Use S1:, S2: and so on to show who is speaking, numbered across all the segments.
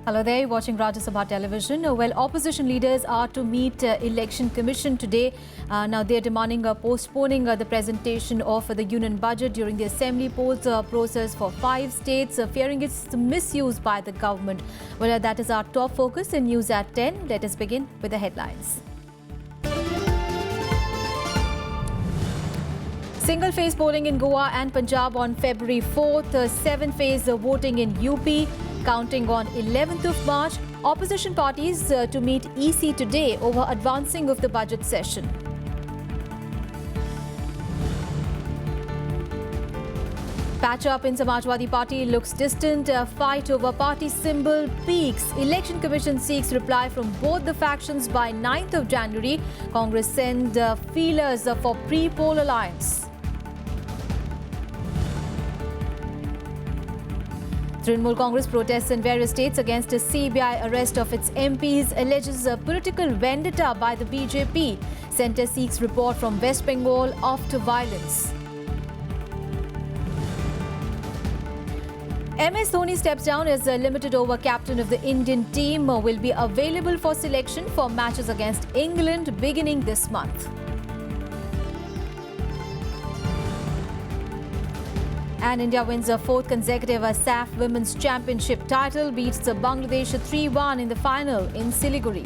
S1: Hello there, you're watching Rajya Sabha television. Well, opposition leaders are to meet Election Commission today. Now they're demanding postponing the presentation of the union budget during the assembly polls process for 5 states, fearing its misuse by the government. Well, that is our top focus in News at 10. Let us begin with the headlines. Single-phase polling in Goa and Punjab on February 4th, 7-phase voting in UP, counting on 11th of March. Opposition parties to meet EC today over advancing of the budget session. Patch up in Samajwadi Party looks distant. Fight over party symbol peaks. Election Commission seeks reply from both the factions by 9th of January. Congress send feelers for pre-poll alliance. Trinamool Congress protests in various states against a CBI arrest of its MPs, alleges a political vendetta by the BJP. Centre seeks report from West Bengal after violence. MS Dhoni steps down as a limited over captain of the Indian team. Will be available for selection for matches against England beginning this month. And India wins a 4th consecutive SAF Women's Championship title, beats Bangladesh 3-1 in the final in Siliguri.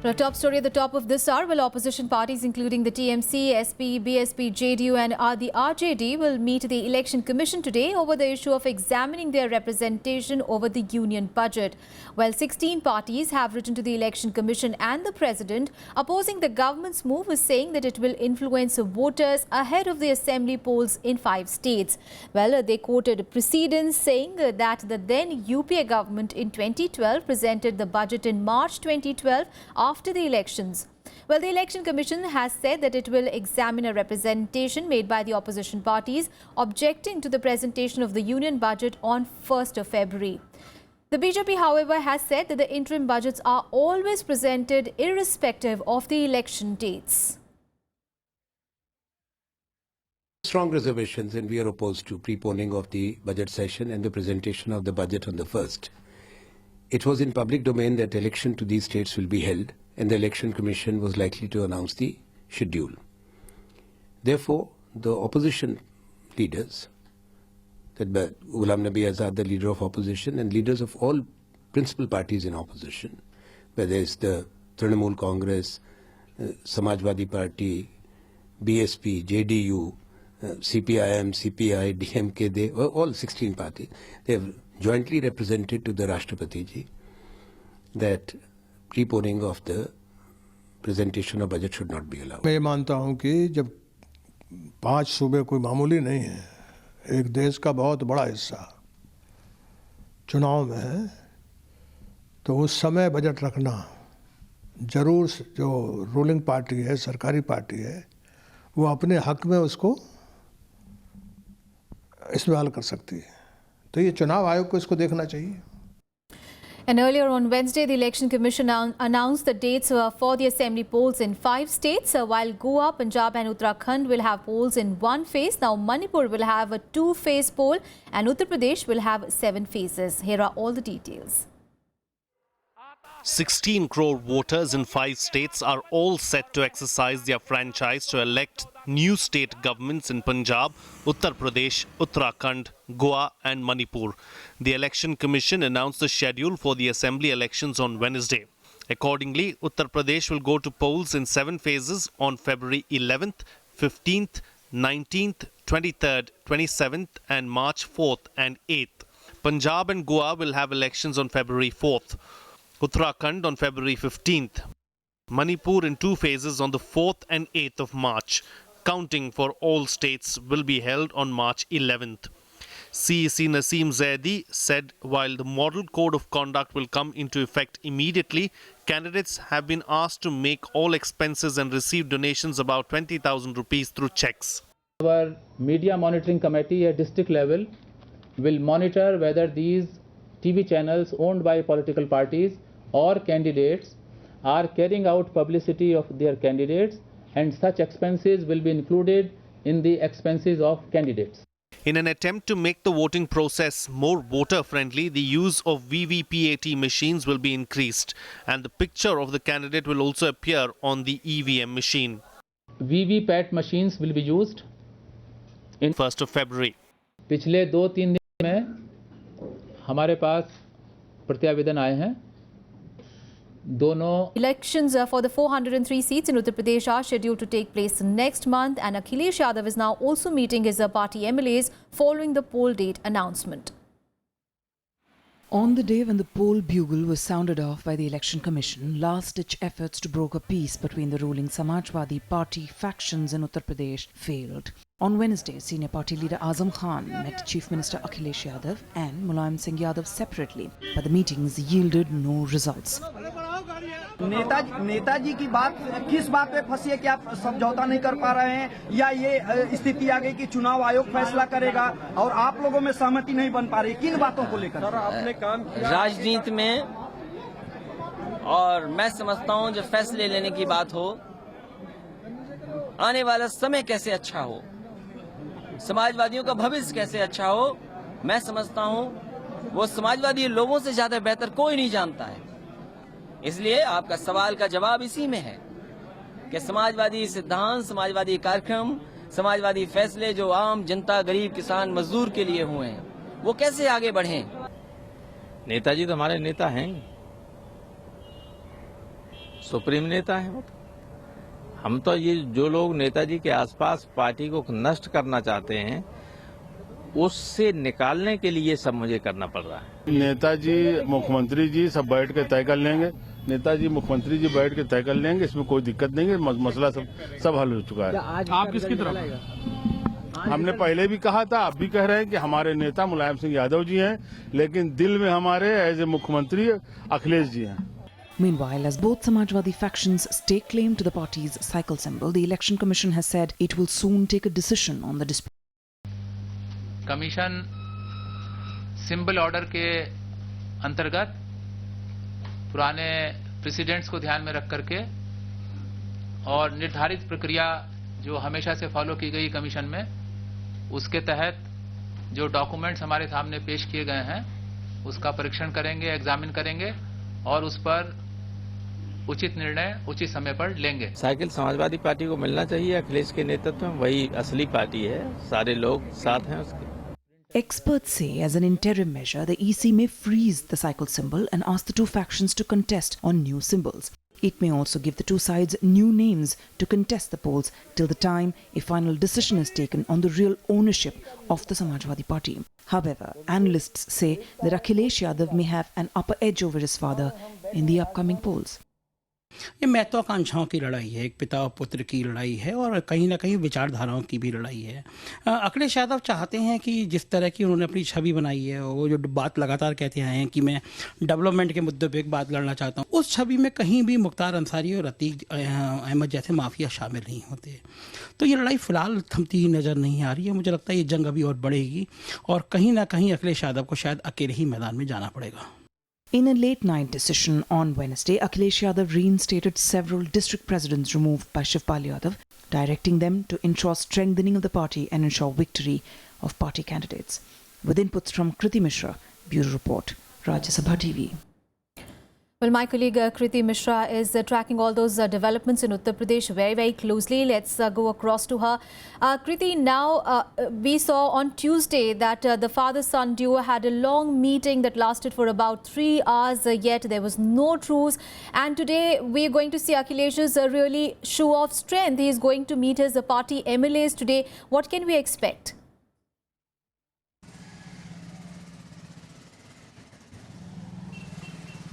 S1: The top story at the top of this hour, well, opposition parties including the TMC, SP, BSP, JDU and the RJD will meet the Election Commission today over the issue of examining their representation over the union budget. Well, 16 parties have written to the Election Commission and the President opposing the government's move, is saying that it will influence voters ahead of the assembly polls in 5 states. Well, they quoted precedents saying that the then UPA government in 2012 presented the budget in March 2012 after the elections. Well, the Election Commission has said that it will examine a representation made by the opposition parties objecting to the presentation of the union budget on 1st of February. The BJP, however, has said that the interim budgets are always presented irrespective of the election dates.
S2: Strong reservations, and we are opposed to preponing of the budget session and the presentation of the budget on the 1st. It was in public domain that election to these states will be held, and the Election Commission was likely to announce the schedule. Therefore, the opposition leaders, that Ghulam Nabi Azad, the leader of opposition, and leaders of all principal parties in opposition, whether it's the Trinamool Congress, Samajwadi Party, BSP, JDU, CPIM, CPI, DMK, they all 16 parties, they have jointly represented to the Rashtrapati ji that preponing of the presentation of budget should not be allowed.
S3: मैं मानता हूं कि जब 5 सूबे कोई मामूली नहीं है, एक देश का बहुत बड़ा हिस्सा चुनाव में है, तो उस समय बजट रखना जरूर जो रूलिंग पार्टी है, सरकारी पार्टी है, वो अपने हक में उसको इस्तेमाल कर सकती है. तो ये चुनाव आयोग को इसको देखना चाहिए.
S1: And earlier on Wednesday, the Election Commission announced the dates for the assembly polls in 5 states, while Goa, Punjab and Uttarakhand will have polls in 1 phase. Now Manipur will have a 2-phase poll and Uttar Pradesh will have 7 phases. Here are all the details.
S4: 16 crore voters in 5 states are all set to exercise their franchise to elect new state governments in Punjab, Uttar Pradesh, Uttarakhand, Goa and Manipur. The Election Commission announced the schedule for the assembly elections on Wednesday. Accordingly, Uttar Pradesh will go to polls in 7 phases on February 11th, 15th, 19th, 23rd, 27th and March 4th and 8th. Punjab and Goa will have elections on February 4th. Uttarakhand on February 15th. Manipur in 2 phases on the 4th and 8th of March. Counting for all states will be held on March 11th. CEC Naseem Zaidi said while the model code of conduct will come into effect immediately, candidates have been asked to make all expenses and receive donations about 20,000 rupees through checks.
S5: Our media monitoring committee at district level will monitor whether these TV channels owned by political parties or candidates are carrying out publicity of their candidates, and such expenses will be included in the expenses of candidates.
S4: In an attempt to make the voting process more voter-friendly, the use of VVPAT machines will be increased, and the picture of the candidate will also appear on the EVM machine.
S5: VVPAT machines will be used in
S4: 1st of February.
S5: पिछले 2-3 दिन में हमारे पास प्रत्यावेदन आए हैं दोनों
S1: Elections for the 403 seats in Uttar Pradesh are scheduled to take place next month, and Akhilesh Yadav is now also meeting his party MLAs following the poll date announcement.
S6: On the day when the poll bugle was sounded off by the Election Commission, last-ditch efforts to broker peace between the ruling Samajwadi Party factions in Uttar Pradesh failed. On Wednesday, senior party leader Azam Khan met Chief Minister Akhilesh Yadav and Mulayam Singh Yadav separately, but the meetings yielded no results.
S7: Netaji की बात किस बात पे फंसी है कि आप समझौता नहीं कर पा रहे हैं, या ये स्थिति आ गई कि चुनाव आयोग फैसला करेगा और आप लोगों में सहमति नहीं बन पा रही, किन बातों को लेकर? आपने काम किया
S8: राजनीति में, और मैं समझता हूं जब फैसले लेने की बात हो, आने वाला समय कैसे अच्छा हो, समाजवादियों का भविष्य कैसे अच्छा हो, मैं समझता हूं वो समाजवादी लोगों से ज्यादा बेहतर कोई नहीं जानता है। इसलिए आपका सवाल का जवाब इसी में है कि समाजवादी सिद्धांत, समाजवादी कार्यक्रम, समाजवादी फैसले जो आम जनता, गरीब, किसान, मजदूर के लिए हुए हैं, वो कैसे आगे बढ़ें।
S9: नेताजी तो हमारे नेता हैं, सुप्रीम नेता हैं वो। हम तो ये जो लोग नेताजी के आसपास पार्टी को नष्ट करना चाहते हैं, उससे निकालने के लिए सब मुझे करना पड़ रहा है।
S10: नेताजी, मुख्यमंत्री जी सब बैठ के तय कर लेंगे, नेताजी मुख्यमंत्री जी बैठ के तय कर लेंगे, इसमें कोई दिक्कत नहीं है, मसला सब हल हो चुका है।
S11: आप किसकी तरफ?
S10: हमने पहले भी कहा था, अब भी कह रहे हैं कि हमारे नेता मुलायम सिंह यादव जी हैं, लेकिन दिल में हमारे एज ए मुख्यमंत्री अखिलेश जी हैं।
S6: Meanwhile, as both Samajwadi factions stake claim to the party's cycle symbol, the Election Commission has said it will soon take a decision on the dispute.
S5: Commission symbol order के अंतर्गत पुराने presidents को ध्यान में रख करके और निर्धारित प्रक्रिया जो हमेशा से फॉलो की गई कमीशन में, उसके तहत जो डॉक्यूमेंट्स हमारे सामने पेश किए गए हैं उसका परीक्षण करेंगे, एग्जामिन करेंगे और उस पर उचित निर्णय उचित समय पर लेंगे।
S9: साइकिल समाजवादी पार्टी को मिलना चाहिए, अखिलेश के नेतृत्व में वही असली पार्टी है, सारे लोग साथ हैं उसके।
S6: Experts say as an interim measure, the EC may freeze the cycle symbol and ask the two factions to contest on new symbols. It may also give the two sides new names to contest the polls till the time a final decision is taken on the real ownership of the Samajwadi Party. However, analysts say that Akhilesh Yadav may have an upper edge over his father in the upcoming polls.
S11: ये महत्वाकांक्षाओं की लड़ाई है, एक पिता और पुत्र की लड़ाई है और कहीं ना कहीं विचारधाराओं की भी लड़ाई है। अखिलेश यादव चाहते हैं कि जिस तरह की उन्होंने अपनी छवि बनाई है, वो जो बात लगातार कहते आए हैं कि मैं डेवलपमेंट के मुद्दे पे एक बात लड़ना चाहता हूँ, उस छवि में कहीं भी मुख्तार अंसारी और अतीक अहमद जैसे माफिया शामिल नहीं होते। तो ये लड़ाई फिलहाल थमती ही नज़र नहीं आ रही है। मुझे लगता है ये जंग अभी और बढ़ेगी और कहीं ना कहीं अखिलेश यादव को शायद अकेले ही मैदान में जाना पड़ेगा।
S6: In a late-night decision on Wednesday, Akhilesh Yadav reinstated several district presidents removed by Shivpal Yadav, directing them to ensure strengthening of the party and ensure victory of party candidates. With inputs from Kriti Mishra, Bureau Report, Rajya Sabha TV.
S1: Well, my colleague Kriti Mishra is tracking all those developments in Uttar Pradesh very, very closely. Let's go across to her. Kriti, now we saw on Tuesday that the father-son duo had a long meeting that lasted for about 3 hours, yet there was no truce. And today we are going to see Akhilesh's really show of strength. He is going to meet his party MLAs today. What can we expect?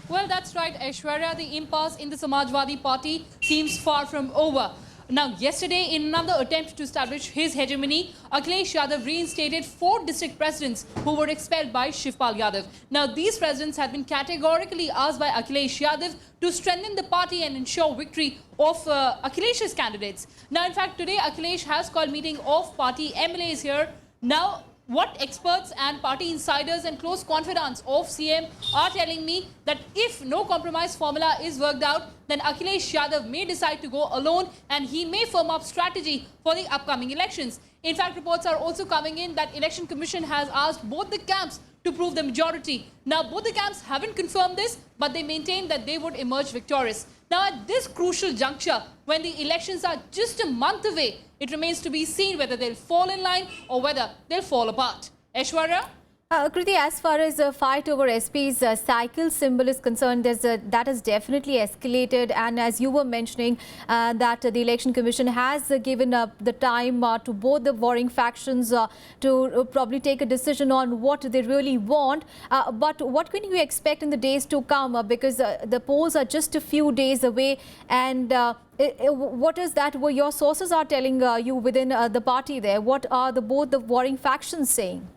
S12: Well, that's right, Aishwarya. The impasse in the Samajwadi Party seems far from over. Now, yesterday, in another attempt to establish his hegemony, Akhilesh Yadav reinstated 4 district presidents who were expelled by Shivpal Yadav. Now, these presidents had been categorically asked by Akhilesh Yadav to strengthen the party and ensure victory of Akhilesh's candidates. Now, in fact, today, Akhilesh has called meeting of party MLAs here. Now, what experts and party insiders and close confidants of CM are telling me that if no compromise formula is worked out, then Akhilesh Yadav may decide to go alone and he may firm up strategy for the upcoming elections. In fact, reports are also coming in that Election Commission has asked both the camps to prove the majority. Now, both the camps haven't confirmed this, but they maintain that they would emerge victorious. Now, at this crucial juncture, when the elections are just a month away, it remains to be seen whether they'll fall in line or whether they'll fall apart. Aishwarya?
S1: Kriti, as far as the fight over SP's cycle symbol is concerned, that has definitely escalated. And as you were mentioning, that the Election Commission has given up the time to both the warring factions to probably take a decision on what they really want. But what can you expect in the days to come? Because the polls are just a few days away. And what is that? What your sources are telling you within the party there? What are both the warring factions saying?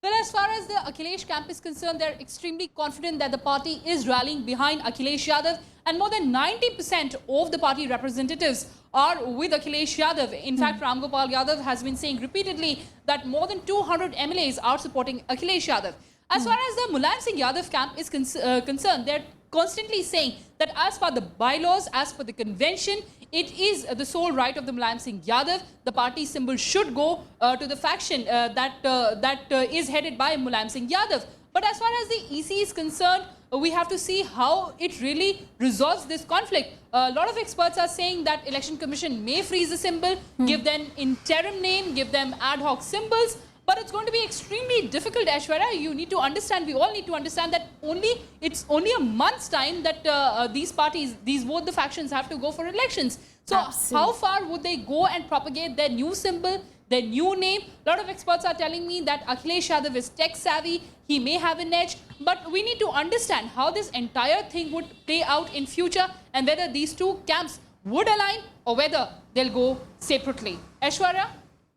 S12: Well, as far as the Akhilesh camp is concerned, they're extremely confident that the party is rallying behind Akhilesh Yadav, and more than 90% of the party representatives are with Akhilesh Yadav. In fact, Ram Gopal Yadav has been saying repeatedly that more than 200 MLAs are supporting Akhilesh Yadav. As far as the Mulayam Singh Yadav camp is concerned, they're constantly saying that as per the bylaws, as per the convention, it is the sole right of the Mulayam Singh Yadav. The party symbol should go to the faction that is headed by Mulayam Singh Yadav. But as far as the EC is concerned, we have to see how it really resolves this conflict. A lot of experts are saying that Election Commission may freeze the symbol, give them interim name, give them ad hoc symbols. But it's going to be extremely difficult, Aishwarya. You need to understand, we all need to understand that it's only a month's time that these parties, both the factions have to go for elections. So how far would they go and propagate their new symbol, their new name? A lot of experts are telling me that Akhilesh Yadav is tech savvy, he may have an edge, but we need to understand how this entire thing would play out in future and whether these two camps would align or whether they'll go separately. Aishwarya?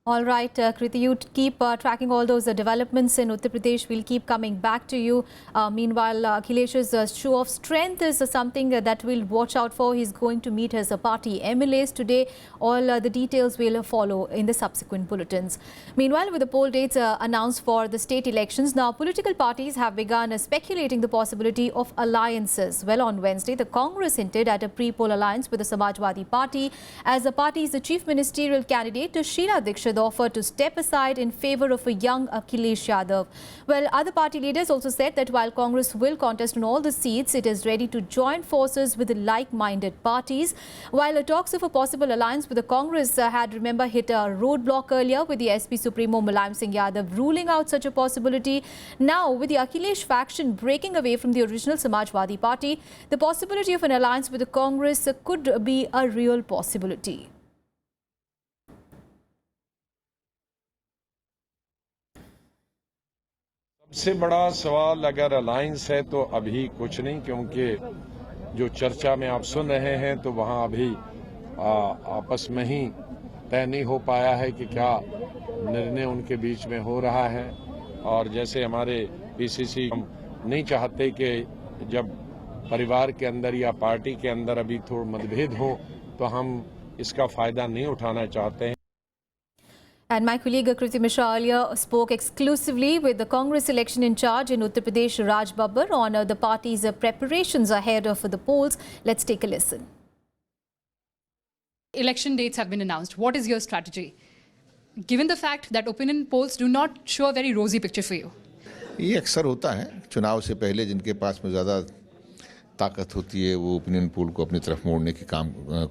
S1: All right, Kriti, you keep tracking all those developments in Uttar Pradesh. We'll keep coming back to you. Meanwhile, Akhilesh's show of strength is something that we'll watch out for. He's going to meet his party MLAs today. All the details will follow in the subsequent bulletins. Meanwhile, with the poll dates announced for the state elections, now political parties have begun speculating the possibility of alliances. Well, on Wednesday, the Congress hinted at a pre-poll alliance with the Samajwadi Party as the party's chief ministerial candidate, Sheila Dikshit, offered to step aside in favor of a young Akhilesh Yadav. Well, other party leaders also said that while Congress will contest on all the seats, it is ready to join forces with like-minded parties. While talks of a possible alliance with the Congress had, remember, hit a roadblock earlier with the SP Supremo Mulayam Singh Yadav ruling out such a possibility. Now, with the Akhilesh faction breaking away from the original Samajwadi Party, the possibility of an alliance with the Congress could be a real possibility.
S13: सबसे बड़ा सवाल अगर alliance है तो अभी कुछ नहीं, क्योंकि जो चर्चा में आप सुन रहे हैं तो वहां अभी आपस में ही तय नहीं हो पाया है कि क्या निर्णय उनके बीच में हो रहा है। और जैसे हमारे पीसीसी, हम नहीं चाहते कि जब परिवार के अंदर या पार्टी के अंदर अभी थोड़ा मतभेद हो तो हम इसका फायदा नहीं उठाना चाहते हैं।
S1: And my colleague Kriti Mishra earlier spoke exclusively with the Congress election in charge in Uttar Pradesh, Raj Babbar, on the party's preparations ahead of the polls. Let's take a listen.
S12: Election dates have been announced. What is your strategy? Given the fact that opinion polls do not show a very rosy picture for you.
S14: ये अक्सर होता है, चुनाव से पहले जिनके पास में ज़्यादा ताकत होती है वो ओपिनियन पोल को अपनी तरफ मोड़ने की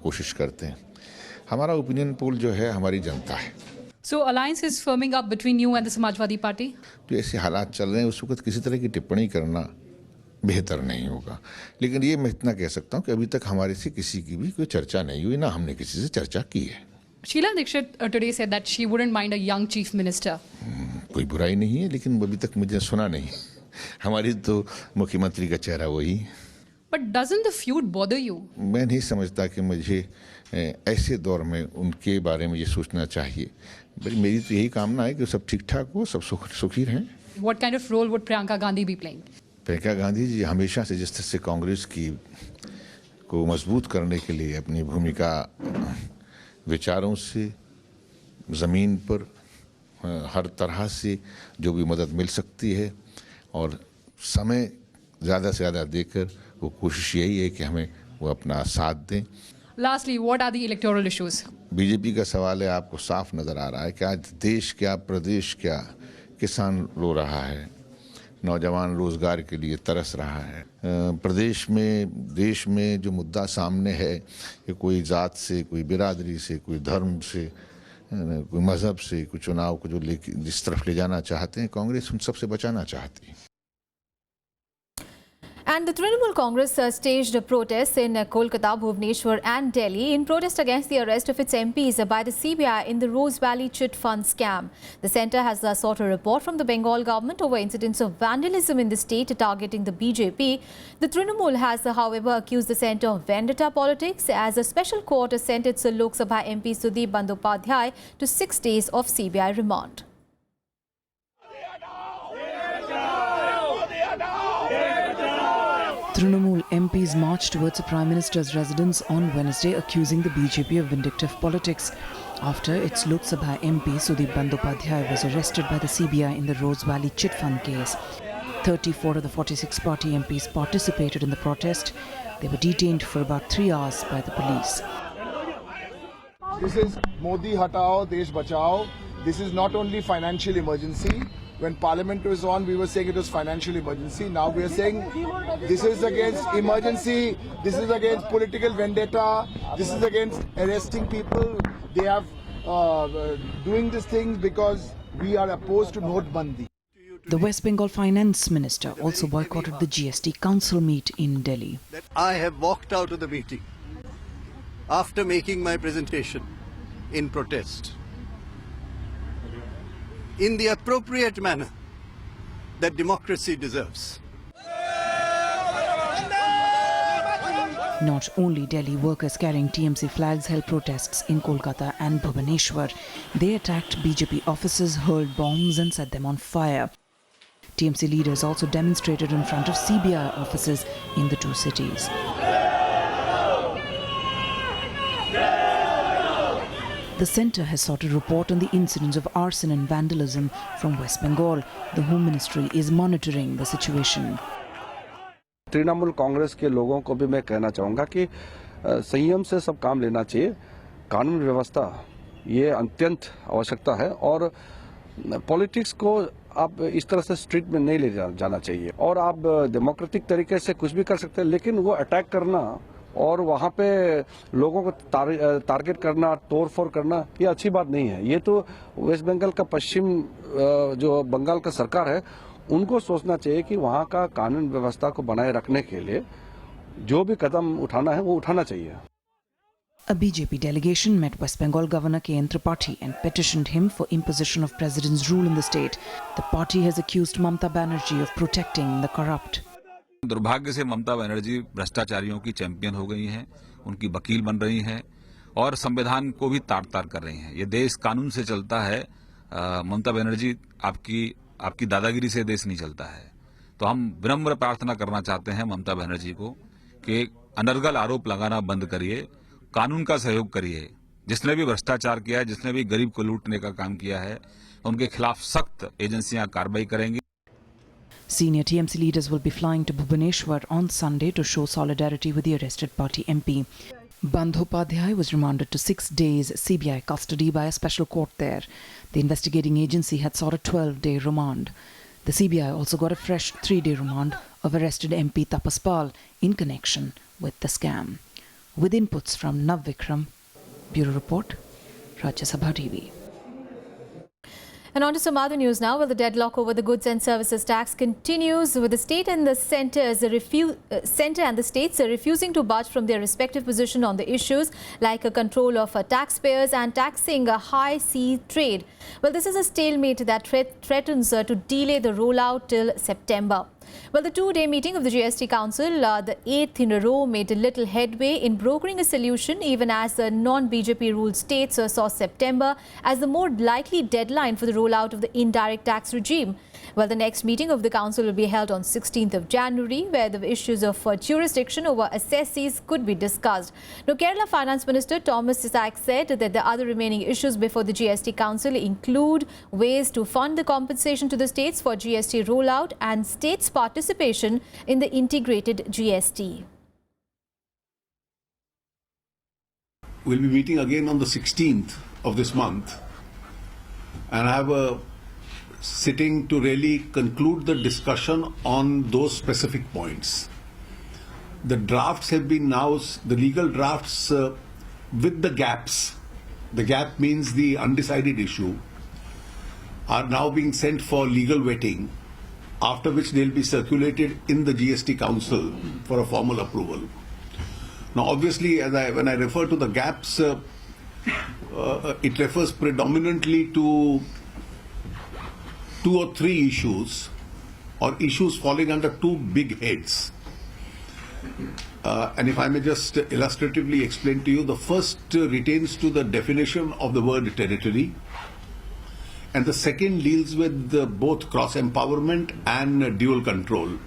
S14: कोशिश करते हैं। हमारा ओपिनियन पोल जो है हमारी जनता है।
S12: So alliance is firming up between you and the Samajwadi Party?
S14: तो ऐसे हालात चल रहे हैं उस वक्त किसी तरह की टिप्पणी करना बेहतर नहीं होगा, लेकिन ये मैं इतना कह सकता हूँ कि अभी तक हमारे से किसी की भी कोई चर्चा नहीं हुई, ना हमने किसी से चर्चा की है।
S12: Sheila Dikshit today said that she wouldn't mind a young chief minister.
S14: कोई बुराई नहीं है, लेकिन अभी तक मुझे सुना नहीं। हमारी तो मुख्यमंत्री का चेहरा वही।
S12: But doesn't the feud bother you?
S14: मैं नहीं समझता कि मुझे ऐसे दौर में उनके बारे में ये सोचना चाहिए। मेरी तो यही कामना है कि सब ठीक ठाक हो, सब सुखी रहें।
S12: What kind of role would Priyanka Gandhi be playing?
S14: Priyanka Gandhi ji हमेशा से जिस तरह से कांग्रेस की को मजबूत करने के लिए अपनी भूमिका विचारों से ज़मीन पर हर तरह से जो भी मदद मिल सकती है और समय ज़्यादा से ज़्यादा देकर वो कोशिश यही है कि हमें वो अपना साथ दें।
S12: Lastly, what are the electoral issues?
S14: BJP का सवाल है, आपको साफ नज़र आ रहा है कि आज देश क्या, प्रदेश क्या, किसान रो रहा है, नौजवान रोजगार के लिए तरस रहा है। प्रदेश में, देश में जो मुद्दा सामने है कि कोई जात से, कोई बिरादरी से, कोई धर्म से, कोई मजहब से, कोई चुनाव को जो जिस तरफ ले जाना चाहते हैं, कांग्रेस उन सबसे बचाना चाहती है।
S1: And the Trinamool Congress staged protests in Kolkata, Bhubaneswar and Delhi in protest against the arrest of its MPs by the CBI in the Rose Valley Chit Fund scam. The centre has sought a report from the Bengal government over incidents of vandalism in the state targeting the BJP. The Trinamool has, however, accused the centre of vendetta politics as a special court sentenced Lok Sabha MP Sudeep Bandyopadhyay to 6 days of CBI remand.
S6: Trinamool MPs marched towards the Prime Minister's residence on Wednesday, accusing the BJP of vindictive politics after its Lok Sabha MP Sudeep Bandyopadhyay was arrested by the CBI in the Rose Valley Chit Fund case. 34 of the 46 party MPs participated in the protest. They were detained for about 3 hours by the police.
S15: This is Modi Hatao, Desh Bachao. This is not only financial emergency. When Parliament was on, we were saying it was financial emergency. Now we are saying this is against emergency, this is against political vendetta, this is against arresting people. They have doing these things because we are opposed to Note Bandi.
S6: The West Bengal Finance Minister also boycotted the GST Council meet in Delhi.
S16: I have walked out of the meeting after making my presentation in protest, in the appropriate manner that democracy deserves.
S6: Not only Delhi, workers carrying TMC flags held protests in Kolkata and Bhubaneswar. They attacked BJP offices, hurled bombs and set them on fire. TMC leaders also demonstrated in front of CBI offices in the two cities. The centre has sought a report on the incidents of arson and vandalism from West Bengal. The Home Ministry is monitoring the situation.
S17: Trinamool Congress के लोगों को भी मैं कहना चाहूँगा कि संयम से सब काम लेना चाहिए। कानून व्यवस्था ये अत्यंत आवश्यकता है और पॉलिटिक्स को आप इस तरह से स्ट्रीट में नहीं ले जाना चाहिए। और आप डेमोक्रेटिक तरीके से कुछ भी कर सकते हैं, लेकिन वो अटैक करना और वहाँ पे लोगों को टारगेट करना, तोड़फोड़ करना, ये अच्छी बात नहीं है। ये तो वेस्ट बंगाल का पश्चिम जो बंगाल का सरकार है, उनको सोचना चाहिए कि वहाँ का कानून व्यवस्था को बनाए रखने के लिए जो भी कदम उठाना है वो उठाना चाहिए।
S6: A BJP delegation met West Bengal Governor K.N. Tripathi and petitioned him for imposition of President's rule in the state. The party has accused Mamata Banerjee of protecting the corrupt.
S18: दुर्भाग्य से ममता बनर्जी भ्रष्टाचारियों की चैंपियन हो गई हैं, उनकी वकील बन रही हैं और संविधान को भी तार-तार कर रही हैं। ये देश कानून से चलता है। ममता बनर्जी आपकी दादागिरी से देश नहीं चलता है। तो हम विनम्र प्रार्थना करना चाहते हैं ममता बनर्जी को कि अनर्गल आरोप लगाना बंद करिए, कानून का सहयोग करिए। जिसने भी भ्रष्टाचार किया है, जिसने भी गरीब को लूटने का काम किया है, उनके खिलाफ सख्त एजेंसियां कार्रवाई करेंगी।
S6: Senior TMC leaders will be flying to Bhubaneswar on Sunday to show solidarity with the arrested party MP. Bandyopadhyay was remanded to 6 days CBI custody by a special court there. The investigating agency had sought a 12-day remand. The CBI also got a fresh 3-day remand of arrested MP Tapas Pal in connection with the scam. With inputs from Nav Vikram, Bureau Report, Rajya Sabha TV.
S1: And on to some other news now. Well, the deadlock over the goods and services tax continues, with the state and the centre and the states refusing to budge from their respective position on the issues like a control of taxpayers and taxing a high sea trade. Well, this is a stalemate that threatens to delay the rollout till September. Well, the two-day meeting of the GST Council, the 8th in a row, made little headway in brokering a solution, even as the non-BJP ruled states saw September as the more likely deadline for the rollout of the indirect tax regime. Well, the next meeting of the council will be held on 16th of January, where the issues of jurisdiction over assessees could be discussed. Now, Kerala Finance Minister Thomas Isaac said that the other remaining issues before the GST Council include ways to fund the compensation to the states for GST rollout and states' participation in the integrated GST.
S19: We'll be meeting again on the 16th of this month and have a sitting to really conclude the discussion on those specific points. The drafts have been now, the legal drafts with the gaps, the gap means the undecided issue, are now being sent for legal vetting, after which they'll be circulated in the GST Council for a formal approval. Now obviously, when I refer to the gaps, it refers predominantly to 2 or 3 issues, or issues falling under 2 big heads. And if I may just illustratively explain to you, the first retains to the definition of the word territory, and the second deals with both cross-empowerment and dual control.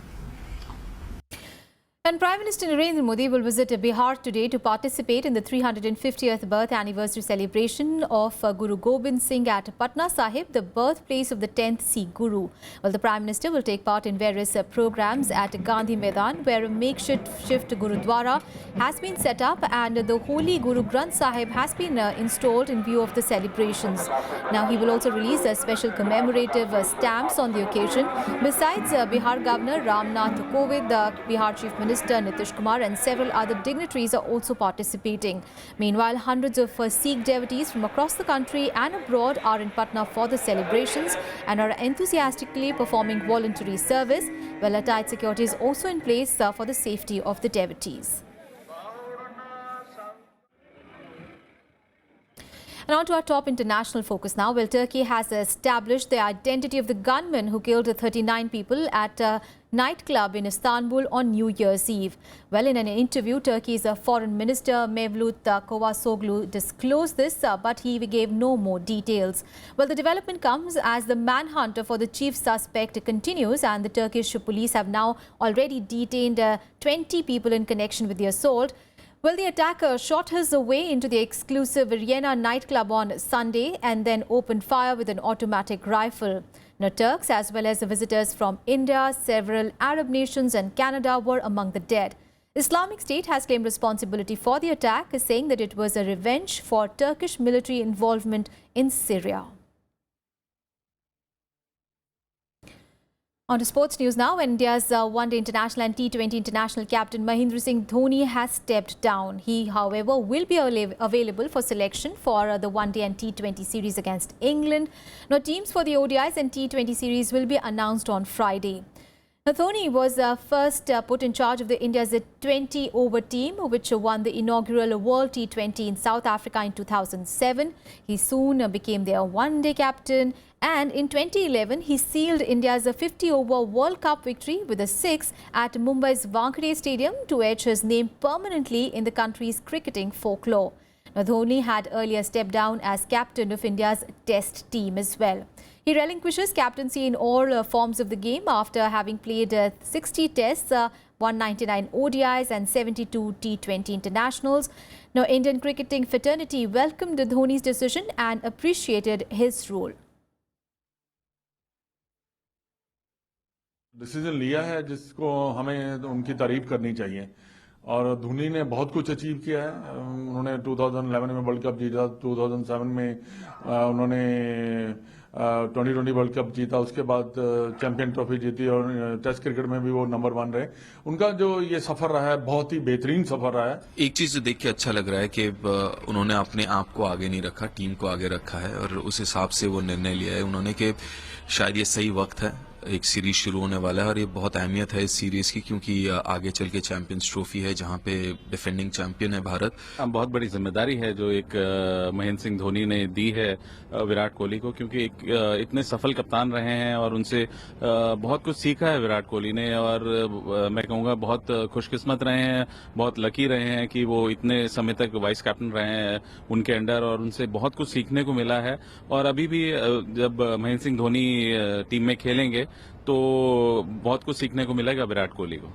S1: And Prime Minister Narendra Modi will visit Bihar today to participate in the 350th birth anniversary celebration of Guru Gobind Singh at Patna Sahib, the birthplace of the 10th Sikh Guru. Well, the Prime Minister will take part in various programs at Gandhi Maidan, where a makeshift Gurudwara has been set up and the Holy Guru Granth Sahib has been installed in view of the celebrations. Now, he will also release special commemorative stamps on the occasion. Besides Bihar Governor Ramnath Kovind, the Bihar Chief Minister Nitish Kumar and several other dignitaries are also participating. Meanwhile, hundreds of Sikh devotees from across the country and abroad are in Patna for the celebrations and are enthusiastically performing voluntary service. Well, a tight security is also in place for the safety of the devotees. And on to our top international focus now. Well, Turkey has established the identity of the gunman who killed 39 people at a nightclub in Istanbul on New Year's Eve. Well, in an interview, Turkey's Foreign Minister Mevlut Cavusoglu disclosed this, but he gave no more details. Well, the development comes as the manhunt for the chief suspect continues, and the Turkish police have now already detained 20 people in connection with the assault. Well, the attacker shot his way into the exclusive Vienna nightclub on Sunday and then opened fire with an automatic rifle. Now, Turks as well as the visitors from India, several Arab nations and Canada were among the dead. Islamic State has claimed responsibility for the attack, saying that it was a revenge for Turkish military involvement in Syria. On to sports news now. India's one-day international and T20 international captain Mahendra Singh Dhoni has stepped down. He, however, will be available for selection for the one-day and T20 series against England. Now, teams for the ODIs and T20 series will be announced on Friday. Now, Dhoni was first put in charge of the India's 20-over team, which won the inaugural World T20 in South Africa in 2007. He soon became their one-day captain. And in 2011, he sealed India's 50-over World Cup victory with a 6 at Mumbai's Wankhede Stadium to etch his name permanently in the country's cricketing folklore. Now, Dhoni had earlier stepped down as captain of India's Test team as well. He relinquishes captaincy in all forms of the game after having played 60 Tests, 199 ODIs and 72 T20 internationals. Now, Indian cricketing fraternity welcomed Dhoni's decision and appreciated his role.
S10: Decision लिया है जिसको हमें उनकी तारीफ करनी चाहिए और धोनी ने बहुत कुछ अचीव किया है। उन्होंने 2011 में वर्ल्ड कप जीता, 2007 में उन्होंने 2020 वर्ल्ड कप जीता, उसके बाद चैंपियन ट्रॉफी जीती और टेस्ट क्रिकेट में भी वो नंबर 1 रहे। उनका जो ये सफर रहा है बहुत ही बेहतरीन सफर रहा है।
S20: एक चीज देख के अच्छा लग रहा है कि उन्होंने अपने आप को आगे नहीं रखा, टीम को आगे रखा है और उस हिसाब से वो निर्णय लिया है उन्होंने कि शायद ये सही वक्त है, एक सीरीज शुरू होने वाला है और ये बहुत अहमियत है इस सीरीज की क्योंकि आगे चल के चैंपियंस ट्रॉफी है जहां पे डिफेंडिंग चैंपियन है भारत।
S21: बहुत बड़ी जिम्मेदारी है जो एक महेंद्र सिंह धोनी ने दी है विराट कोहली को, क्योंकि इतने सफल कप्तान रहे हैं और उनसे बहुत कुछ सीखा है विराट कोहली ने और मैं कहूँगा बहुत खुशकिस्मत रहे हैं, बहुत लकी रहे हैं कि वो इतने समय तक वाइस कैप्टन रहे हैं उनके अंडर और उनसे बहुत कुछ सीखने को मिला है। और अभी भी जब महेंद्र सिंह धोनी टीम में खेलेंगे तो बहुत कुछ सीखने को मिलेगा विराट कोहली को।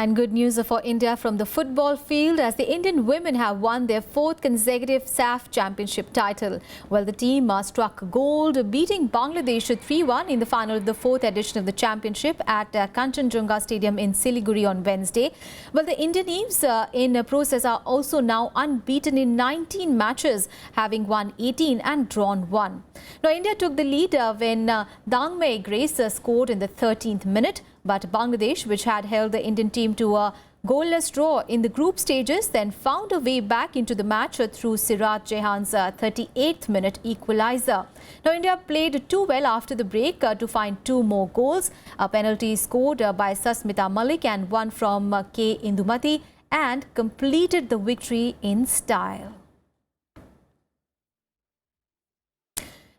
S1: And good news for India from the football field as the Indian women have won their 4th consecutive SAF championship title. Well, the team struck gold, beating Bangladesh 3-1 in the final of the 4th edition of the championship at Kanchenjunga Stadium in Siliguri on Wednesday. Well, the Indian teams in process are also now unbeaten in 19 matches, having won 18 and drawn 1. Now, India took the lead when Dangmei Grace scored in the 13th minute. But Bangladesh, which had held the Indian team to a goalless draw in the group stages, then found a way back into the match through Siraj Jahan's 38th minute equalizer. Now, India played too well after the break to find 2 more goals. A penalty scored by Susmita Malik and one from K. Indumati, and completed the victory in style.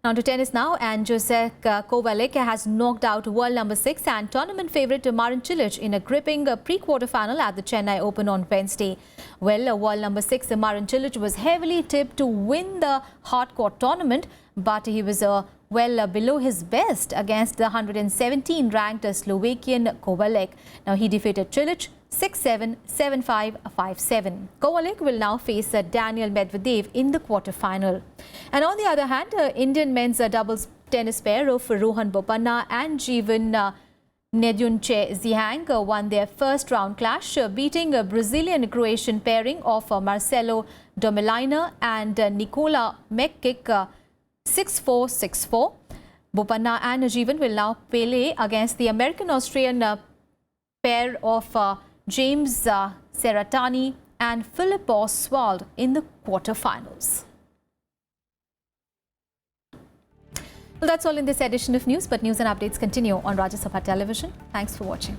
S1: Now to tennis now, and Jacek Kovalek has knocked out world number 6 and tournament favourite Marin Cilic in a gripping pre-quarter final at the Chennai Open on Wednesday. Well, world number 6 Marin Cilic was heavily tipped to win the hardcourt tournament, but he was well below his best against the 117 ranked Slovakian Kovalek. Now he defeated Cilic 6-7, 7-5, 5-7. Kovalek will now face Daniel Medvedev in the quarter-final. And on the other hand, Indian men's doubles tennis pair of Rohan Bopanna and Jeevan Nedunchay Zhang won their first round clash, beating a Brazilian-Croatian pairing of Marcelo Domelina and Nikola Mekik 6-4, 6-4. Bopanna and Jeevan will now play against the American-Austrian pair of James Serratani and Philip Oswald in the quarterfinals. Well, that's all in this edition of news, but news and updates continue on Rajya Sabha Television. Thanks for watching.